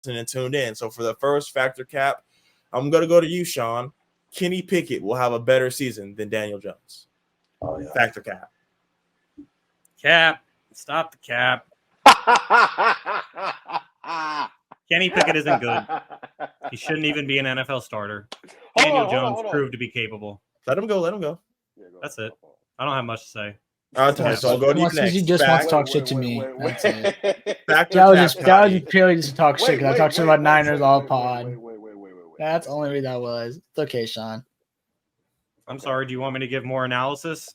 and tuned in. So for the first factor cap, I'm going to go to you, Shaun. Kenny Pickett will have a better season than Daniel Jones. Oh, yeah. Factor cap. Cap. Stop the cap. Kenny Pickett isn't good. He shouldn't even be an NFL starter. Daniel Jones proved to be capable. Let him go. Yeah, That's it. I don't have much to say. All right, so I'll go to you next. He just wants to talk shit to me. That's it. Factor That cap. was purely just to talk shit because I talk shit about Niners all pod. Wait. That's the only way that was. It's okay, Shaun. I'm sorry. Do you want me to give more analysis?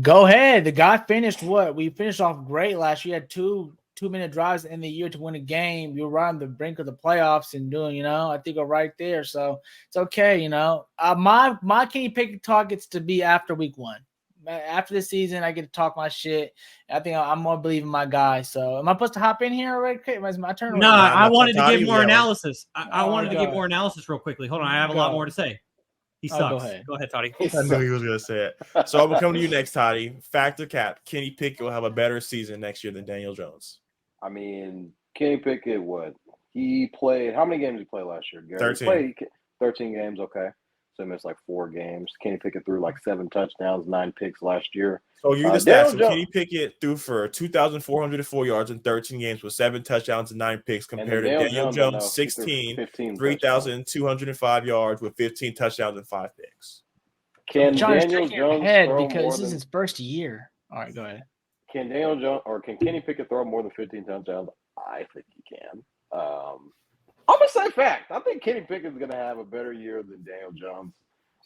Go ahead. The guy finished what? We finished off great last year. Had 2-minute drives in the year to win a game. You're right on the brink of the playoffs and doing, I think we're right there. So it's okay, My Kenny Pickett talk gets to be after week 1. After the season, I get to talk my shit. I think I'm more believing my guy. So am I supposed to hop in here already? It's my turn. No, I wanted to give more analysis. I wanted to give more ahead. analysis real quickly. Hold on. I have a lot more to say. He sucks. Go ahead, Toddy. I knew he was going to say it. So I'm going to come to you next, Toddy. Factor cap. Kenny Pickett will have a better season next year than Daniel Jones. I mean, Kenny Pickett, he played – how many games did he play last year? Garry? 13. He played 13 games, okay. So he missed like 4 games. Kenny Pickett threw like 7 touchdowns, 9 picks last year. So you the stats. So Kenny Pickett threw for 2,404 yards in 13 games with 7 touchdowns and 9 picks compared to Daniel Jones, 3,205 yards with 15 touchdowns and 5 picks. Can Daniel Jones head because this is his first year. All right, go ahead. Can Daniel Jones or can Kenny Pickett throw more than 15 touchdowns? I think he can. I'm gonna say fact. I think Kenny Pickett is gonna have a better year than Daniel Jones.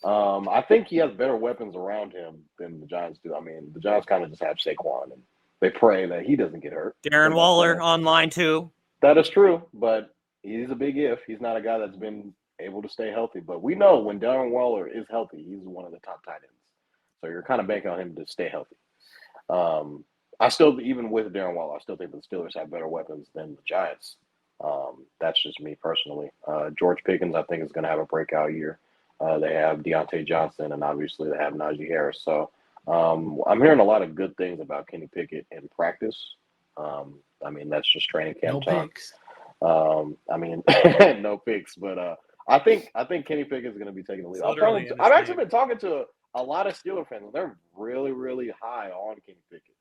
I think he has better weapons around him than the Giants do. I mean, the Giants kind of just have Saquon, and they pray that he doesn't get hurt. Darren Waller on line 2. That is true, but he's a big if. He's not a guy that's been able to stay healthy. But we know when Darren Waller is healthy, he's one of the top tight ends. So you're kind of banking on him to stay healthy. I still, even with Darren Waller, I still think the Steelers have better weapons than the Giants. That's just me personally. George Pickens, I think, is going to have a breakout year. They have Deontay Johnson, and obviously they have Najee Harris. So I'm hearing a lot of good things about Kenny Pickett in practice. I mean, that's just training camp talk. Picks. I mean, no picks, but I think Kenny Pickett is going to be taking the lead. I've actually been talking to a lot of Steelers fans. They're really, really high on Kenny Pickett.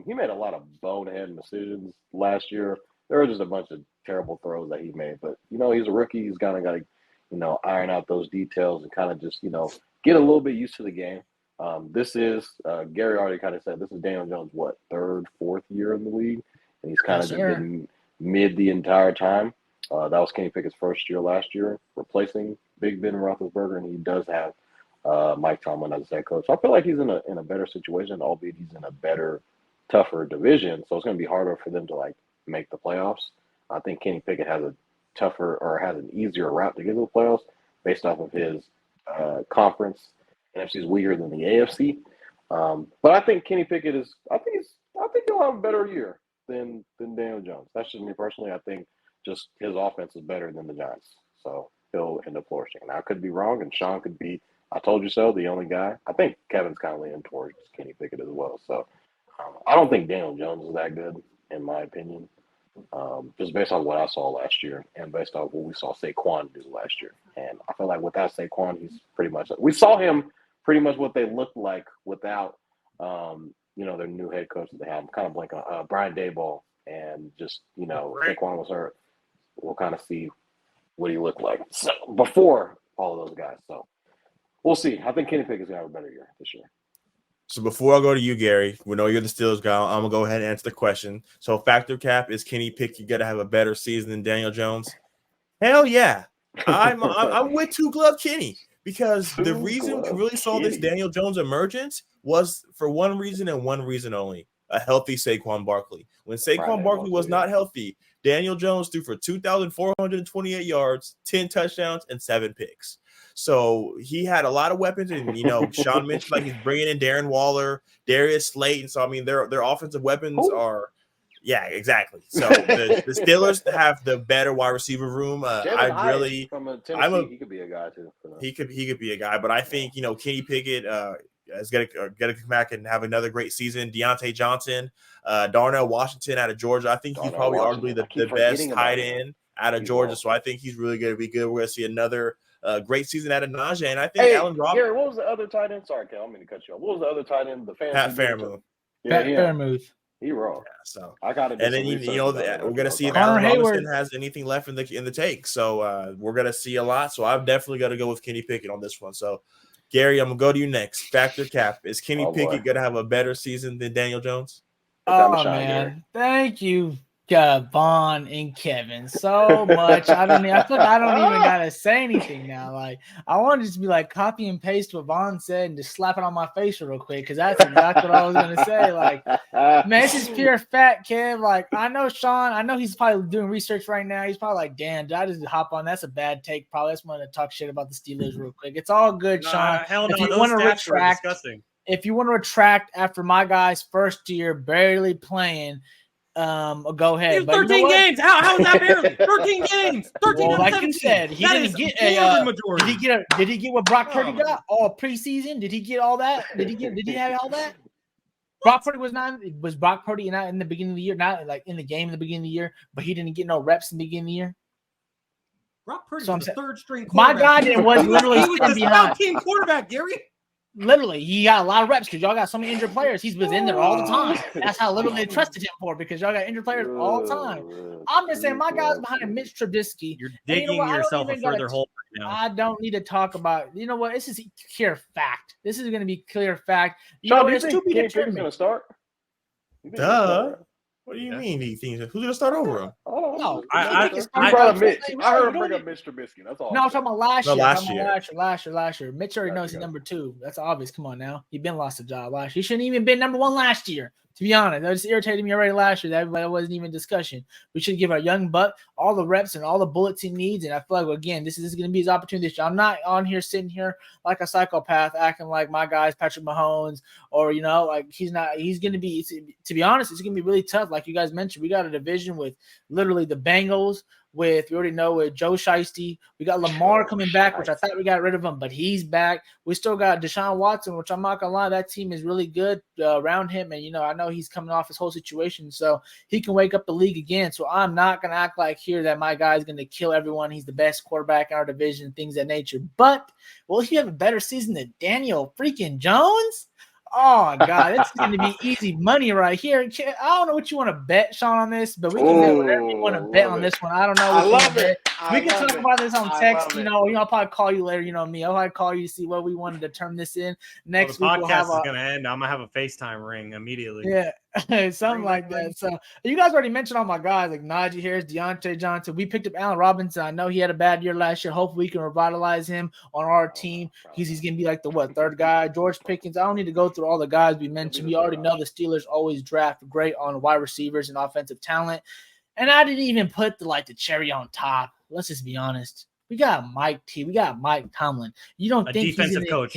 He made a lot of bonehead decisions last year. There were just a bunch of terrible throws that he made. But, he's a rookie. He's kind of got to, iron out those details and kind of just, get a little bit used to the game. This is, Garry already kind of said, this is Daniel Jones' 3rd, 4th year in the league? And he's kind of just been mid the entire time. That was Kenny Pickett's first year last year, replacing Big Ben Roethlisberger, and he does have Mike Tomlin as head coach. So I feel like he's in a better situation, albeit he's in a better, tougher division. So it's going to be harder for them to make the playoffs. I think Kenny Pickett has a tougher or has an easier route to get to the playoffs based off of his conference. NFC is weaker than the AFC. But I think Kenny Pickett is. I think he'll have a better year than Daniel Jones. That's just me personally. I think just his offense is better than the Giants, so he'll end up flourishing. Now I could be wrong, and Shaun could be. I told you so. The only guy. I think Kevin's kind of leaning towards Kenny Pickett as well. So I don't think Daniel Jones is that good, in my opinion. Just based on what I saw last year and based on what we saw Saquon do last year. And I feel like without Saquon, he's pretty much – we saw him pretty much what they looked like without, their new head coach that they have. I'm kind of blanking on Brian Daboll and just, Saquon was hurt. We'll kind of see what he looked like before all of those guys. So we'll see. I think Kenny Pickett's going to have a better year this year. So before I go to you, Garry, we know you're the Steelers guy. I'm going to go ahead and answer the question. So factor cap, is Kenny Pickett going to have a better season than Daniel Jones? Hell yeah. I'm with Two Glove Kenny because the reason we really saw this Daniel Jones emergence was for one reason and one reason only, a healthy Saquon Barkley. When Saquon Barkley was not healthy, Daniel Jones threw for 2,428 yards, 10 touchdowns, and 7 picks. So he had a lot of weapons, and Shaun mentioned he's bringing in Darren Waller, Darius Slayton. So I mean, their offensive weapons are, yeah, exactly. So the Steelers have the better wide receiver room. From Tennessee, he could be a guy too. He could be a guy, but I think Kenny Pickett is gonna come back and have another great season. Deontay Johnson, Darnell Washington out of Georgia. I think he's probably arguably the best tight end out of Georgia. So I think he's really going to be good. We're going to see another great season out of Najee. And I think Allen Robinson. Gary, what was the other tight end? Sorry, Cal, I'm going to cut you off. What was the other tight end? The Pat Fairmouth. Pat Fairmouth. He raw. Yeah, so I got it. And then we're going to see if Allen Robinson has anything left in the take. So we're going to see a lot. So I've definitely got to go with Kenny Pickett on this one. So Gary, I'm going to go to you next. Factor cap. Is Kenny Pickett going to have a better season than Daniel Jones? Oh, man. Thank you, Vaughn and Kevin, so much. I feel like I don't even gotta say anything now. Like, I want to just be like copy and paste what Vaughn said and just slap it on my face real quick, because that's exactly what I was gonna say. Like, man, this is pure fact, Kev. Like, I know Shaun, I know he's probably doing research right now. He's probably like, damn, did I just hop on? That's a bad take. Probably just want to talk shit about the Steelers real quick. It's all good, Shaun. Hell no, those stats are disgusting. If you want to retract after my guy's first year barely playing, go ahead. 13 games. How is that barely? 13 games. 13 well, like you said, he didn't get a majority. Did he get what Brock Purdy got all preseason? Did he get all that? Did he have all that? Brock Purdy was Brock Purdy not in the beginning of the year, not like in the game in the beginning of the year, but he didn't get no reps in the beginning of the year. Brock Purdy was the third string quarterback. My guy was literally he was the scout team quarterback, Gary. Literally, he got a lot of reps because y'all got so many injured players. He's been in there all the time. That's how little they trusted him for, because y'all got injured players all the time. I'm just saying, my guy's behind Mitch Trubisky. You're digging yourself a further hole right now. I don't need to talk about. You know what? This is clear fact. This is going to be clear fact. Shaun, do you think Kenny Pickett's going to start? Duh. What do you mean? These things? Who's gonna start over him? No, I heard him bring up Mitch Trubisky. That's all. No, I'm talking about last year. Last year. Mitch already knows he's number 2. That's obvious. Come on now, he been lost a job last year. He shouldn't even been number 1 last year. To be honest, that just irritated me already last year. That wasn't even discussion. We should give our young buck all the reps and all the bullets he needs. And I feel like, again, this is going to be his opportunity. I'm not on here sitting here like a psychopath acting like my guy's Patrick Mahomes, or, you know, like he's not. He's going to be, to be honest, it's going to be really tough. Like you guys mentioned, we got a division with literally the Bengals, we already know with Joe Shiesty. We got Lamar coming back, which I thought we got rid of him, but he's back. We still got Deshaun Watson, which I'm not gonna lie, that team is really good around him. And, you know, I know he's coming off his whole situation, so he can wake up the league again. So I'm not gonna act like here that my guy's gonna kill everyone. He's the best quarterback in our division, things of that nature. But will he have a better season than Daniel freaking Jones? Oh, God, it's going to be easy money right here. I don't know what you want to bet, Shaun, on this, but we can bet whatever you want to bet on this one. I don't know. We can talk about this on text. You know, I'll probably call you later. You know me. I'll probably call you to see what we wanted to turn this in. Next week, the podcast is going to end. I'm going to have a FaceTime ring immediately. Yeah, something like that. So you guys already mentioned all my guys like Najee Harris, Deontay Johnson. We picked up Allen Robinson. I know he had a bad year last year. Hopefully, we can revitalize him on our team. He's going to be like the third guy. George Pickens. I don't need to go through all the guys we mentioned. We already know the Steelers always draft great on wide receivers and offensive talent. And I didn't even put the cherry on top. Let's just be honest. We got Mike T. We got Mike Tomlin. You don't think defensive coach?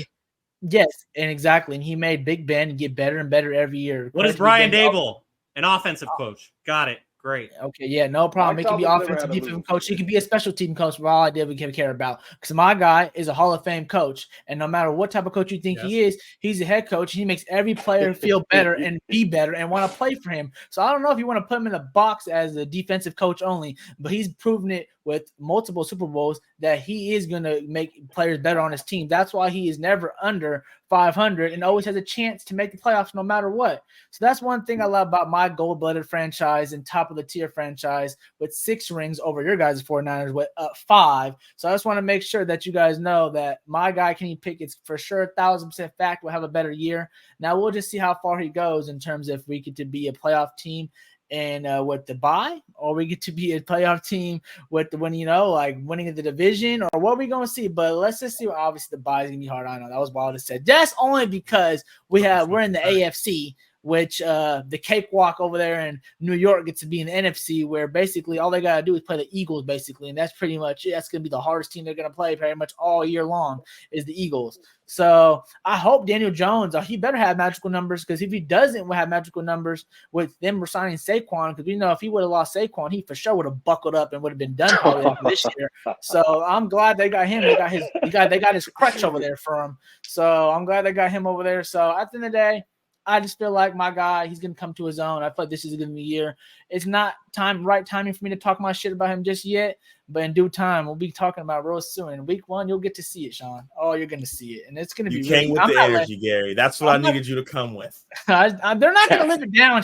Yes, and exactly. And he made Big Ben get better and better every year. What is Brian Dable? An offensive coach. Got it. Great. Okay, yeah, no problem. He can be offensive, defensive coach. He can be a special team coach for all I did we can care about. Because my guy is a Hall of Fame coach. And no matter what type of coach you think he is, he's a head coach. He makes every player feel better and be better and want to play for him. So I don't know if you want to put him in a box as a defensive coach only, but he's proven it with multiple Super Bowls that he is going to make players better on his team. That's why he is never under 500 and always has a chance to make the playoffs no matter what. So that's one thing I love about my gold-blooded franchise and top-of-the-tier franchise with 6 rings over your guys' 49ers with 5. So I just want to make sure that you guys know that my guy, Kenny Pickett's for sure 1,000% fact will have a better year. Now we'll just see how far he goes in terms of if we get to be a playoff team and with the bye, or we get to be a playoff team with the winning of the division, or what are we going to see? But let's just see. Obviously, the bye is going to be hard. I know that was what I would have said. That's only because we're in the AFC, which the cakewalk over there in New York gets to be in the NFC, where basically all they got to do is play the Eagles, basically. And that's pretty much it. That's going to be the hardest team they're going to play pretty much all year long is the Eagles. So I hope Daniel Jones, he better have magical numbers, because if he doesn't have magical numbers with them resigning Saquon, because we know if he would have lost Saquon, he for sure would have buckled up and would have been done probably this year. So I'm glad they got him. They got his crutch over there for him. So I'm glad they got him over there. So at the end of the day, I just feel like my guy, he's gonna come to his own. I feel like this is gonna be the year. It's not right timing for me to talk my shit about him just yet, but in due time, we'll be talking about real soon. In week 1, you'll get to see it, Shaun. Oh, you're gonna see it, and it's gonna be. You came with the energy, Gary. That's what I needed you to come with. They're not gonna live it down.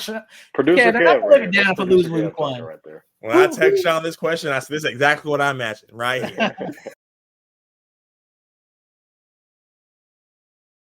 Producer they're not gonna live it down for losing week 1. When I text Shaun this question, I said, "This is exactly what I imagined right here."